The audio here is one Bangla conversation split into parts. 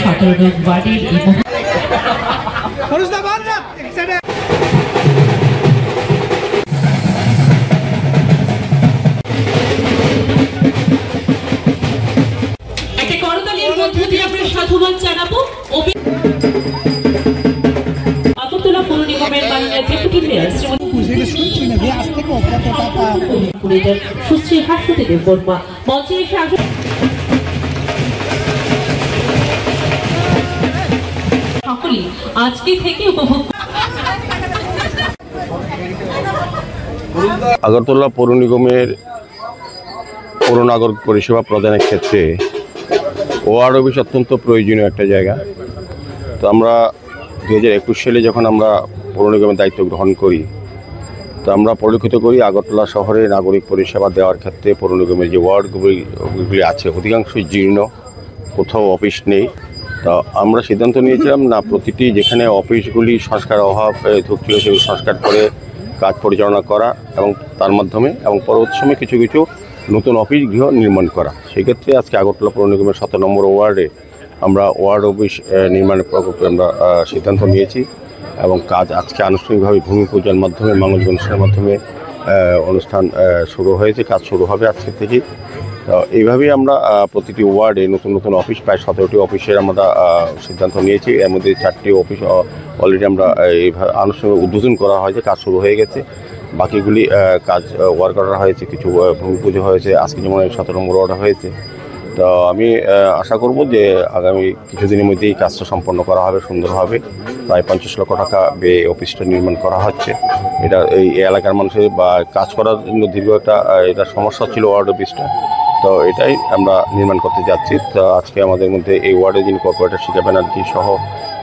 17 নং ওয়ার্ডের একটা করতালির মধ্য দিয়ে আমরা সাধুবাদ জানাবো আগরতলা পৌর নিগমের মাননীয় ডেপুটি মেয়র সুশ্রী হাসপাতি দেববর্মা মঞ্চে এসে সকলেই আজকে থেকে উপভোগ। আগরতলা পৌর নিগমের পৌর নাগরিক পরিষেবা প্রদানের ক্ষেত্রে ওয়ার্ড অফিস অত্যন্ত প্রয়োজনীয় একটা জায়গা। তো আমরা 2021 সালে যখন আমরা পৌর নিগমের দায়িত্ব গ্রহণ করি, তো আমরা পরিলক্ষিত করি আগরতলা শহরে নাগরিক পরিষেবা দেওয়ার ক্ষেত্রে পৌর নিগমের যে ওয়ার্ডগুলি আছে অধিকাংশই জীর্ণ, কোথাও অফিস নেই। তো আমরা সিদ্ধান্ত নিয়েছিলাম না, প্রতিটি যেখানে অফিসগুলি সংস্কার অভাব ধুকছিল সেগুলো সংস্কার করে কাজ পরিচালনা করা এবং তার মাধ্যমে এবং পরবর্তী সময়ে কিছু কিছু নতুন অফিস গৃহ নির্মাণ করা। সেক্ষেত্রে আজকে আগরতলা পৌর নিগমের 17 নম্বর ওয়ার্ডে আমরা ওয়ার্ড অফিস নির্মাণের প্রকল্পে আমরা সিদ্ধান্ত নিয়েছি এবং কাজ আজকে আনুষ্ঠানিকভাবে ভূমি পূজার মাধ্যমে মাঙ্গলিক অনুষ্ঠানের মাধ্যমে অনুষ্ঠান শুরু হয়েছে, কাজ শুরু হবে আজকে থেকে। তো এইভাবেই আমরা প্রতিটি ওয়ার্ডে নতুন নতুন অফিস, প্রায় 17টি অফিসের আমরা সিদ্ধান্ত নিয়েছি। এর মধ্যে 4টি অফিস অলরেডি আমরা এইভাবে আনুষ্ঠানিক উদ্বোধন করা হয়েছে, কাজ শুরু হয়ে গেছে। বাকিগুলি কাজ ওয়ার্ক অর্ডার হয়েছে, কিছু ভূমি পুজো হয়েছে, আজকে যেমন 17 নম্বর অর্ডার হয়েছে। তো আমি আশা করব যে আগামী কিছুদিনের মধ্যেই কাজটা সম্পন্ন করা হবে সুন্দরভাবে। প্রায় 50 লক্ষ টাকা ব্যয়ে অফিসটা নির্মাণ করা হচ্ছে। এটা এই এলাকার মানুষের বা কাজ করার জন্য দীর্ঘ একটা এটা সমস্যা ছিল ওয়ার্ড অফিসটা, তো এটাই আমরা নির্মাণ করতে যাচ্ছি। তো আজকে আমাদের মধ্যে এই ওয়ার্ডের যিনি কর্পোরেটর শিখা ব্যানার্জি সহ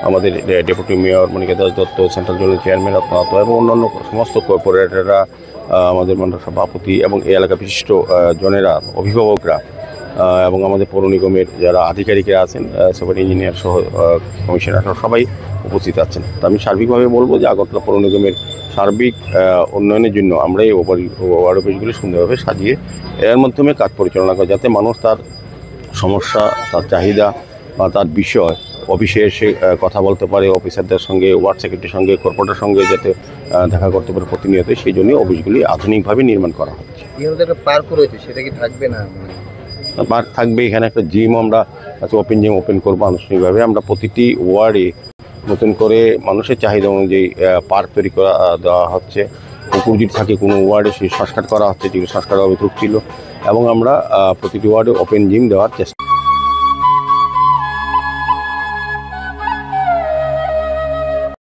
আমাদের deputy mayor Monika Das Dutta, central জোনের চেয়ারম্যান রত্নাত এবং অন্যান্য সমস্ত কর্পোরেটররা, আমাদের মন্ডল সভাপতি এবং এই এলাকা বিশিষ্ট জনেরা, অভিভাবকরা এবং আমাদের পৌর নিগমের যারা আধিকারিকরা আছেন, সুপার ইঞ্জিনিয়ার সহ কমিশনার সবাই উপস্থিত আছেন। তো আমি সার্বিকভাবে বলবো যে আগরতলা পৌর নিগমের সার্বিক উন্নয়নের জন্য আমরা এই ওয়ার্ড অফিসগুলি সুন্দরভাবে সাজিয়ে এর মাধ্যমে কাজ পরিচালনা করে, যাতে মানুষ তার সমস্যা, তার চাহিদা বা তার বিষয় অফিসে এসে কথা বলতে পারে, অফিসারদের সঙ্গে, ওয়ার্ড সেক্রেটারির সঙ্গে, কর্পোরেটরের সঙ্গে যাতে দেখা করতে পারে প্রতিনিয়ত, সেই জন্যই অফিসগুলি আধুনিকভাবে নির্মাণ করা হচ্ছে। পার্ক রয়েছে, সেটা কি থাকবে না? পার্ক থাকবে, এখানে একটা জিম আমরা ওপেন জিম ওপেন করবো আনুষ্ঠানিকভাবে। আমরা প্রতিটি ওয়ার্ডে নতুন করে মানুষের চাহিদা অনুযায়ী পার্ক তৈরি করা দেওয়া হচ্ছে। পুকুর যদি থাকে কোনো ওয়ার্ডে সেই সংস্কার করা হচ্ছে, যেগুলো সংস্কার হবে ছিল, এবং আমরা প্রতিটি ওয়ার্ডে ওপেন জিম দেওয়ার চেষ্টা